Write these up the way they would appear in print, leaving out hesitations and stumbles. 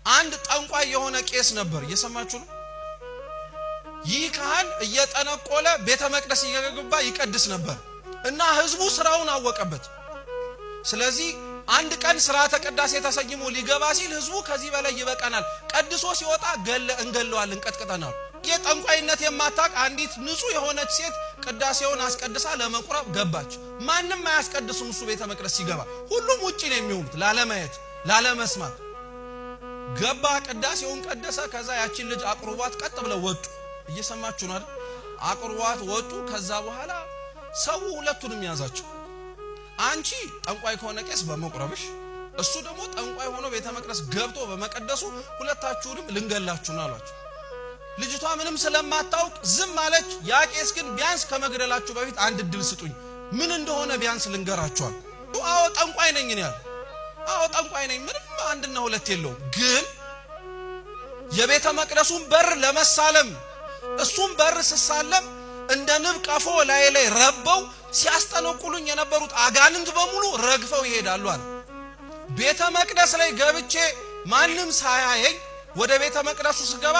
አንድ ጠንቋይ የሆነ ቄስ ነበር እየሰማችሁ ነው ይህ ካህን እየጠነቆለ ቤተ መቅደስ እየገባ ይቀድስ ነበር እና ህዝቡ ስራውን አወቀበት ስለዚህ አንድ ቀን ስርዓተ ቅዳሴ ተሰይሞ ሊገባ ሲል ህዝቡ ከዚህ በላይ ይበቃናል ቀድሶ ሲወጣ እንገለዋል እንቀጥቀጠናል የጠንቋይነት የማታቅ አንዲት ንጹህ የሆነች ሴት ቅዳሴውን አስቀድሳ ለመቁረብ ገባች ማንንም አያስቀድስም እሱ ቤተ መቅደስ ሲገባ ሁሉም ውጪ ነው የሚሆኑት ላለማየት ላለመስማት ገባ ቅዳሴውን ቀደሰ ከዛ ያቺን ልጅ አቅርቧት ቀጥ ብለው ወጡ እየሰማችሁ ነው አይደል አቅርቧት ወጡ ከዛ በኋላ ሰው ሁለቱንም ያዛቸው አንቺ ጠንቋይ ከሆነ ቄስ በመቁረብሽ እሱ ደግሞ ጠንቋይ ሆኖ ቤተ መቅደስ ገብቶ በመቀደሱ ሁለታችሁንም ልንገላችሁ ነው አሏቸው ልጅቷ ምንም ስለማታውቅ ዝም አለች ያ ቄስ ግን ቢያንስ ከመግደላችሁ በፊት አንድ ድል ስጡኝ ምን እንደሆነ ቢያንስ ልንገራችኋል አዎ ጠንቋይ ነኝ ያለ አዎ ጠንቋይ ነኝ ምንም አንድና ሁለት የለው ግን የቤተ መቅደሱን በር ለመሳለም እሱም በር ሲሳለም እንደ ንብ ቀፎ ላይ ረበው ሲያስጠነቁሉኝ የነበሩት አጋንንት በሙሉ ረግፈው ይሄዳሉ አለ ቤተ መቅደስ ላይ ገብቼ ማንንም ሳያየኝ ወደ ቤተ መቅደሱ ስገባ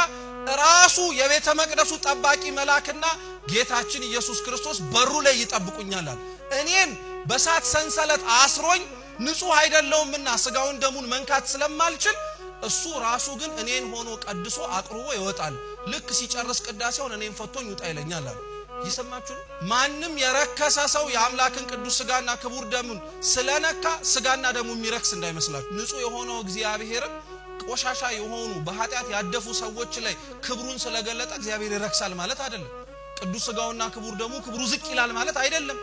ራሱ የቤተ መቅደሱ ጠባቂ መላክና ጌታችን ኢየሱስ ክርስቶስ በሩ ላይ ይጠብቁኛል አለ እኔን በሳት ሰንሰለት አስሮኝ ንጹህ አይደለውምና ስጋውን ደሙን መንካት ስለማልችል እሱ ራሱ ግን እኔን ሆኖ ቀድሶ አቅርቦ ይወጣል ልክ ሲጨርስ ቅዳሴውን እኔን ፈቶኝ ውጣ ይለኛል አለ ይሰማችሁ ማንንም የረከሰ ሰው የአምላክን ቅዱስ ስጋና ክቡር ደሙን ስለነካ ስጋና ደሙ የሚረክስ እንዳይመስላችሁ ንጹህ የሆነው እግዚአብሔር ቆሻሻ የሆኑ በኃጢአት ያደፉ ሰዎች ላይ ክብሩን ስለገለጠ እግዚአብሔር ይረክሳል ማለት አይደለም ቅዱስ ስጋውና ክቡር ደሙ ክብሩ ዝቅ ይላል ማለት አይደለም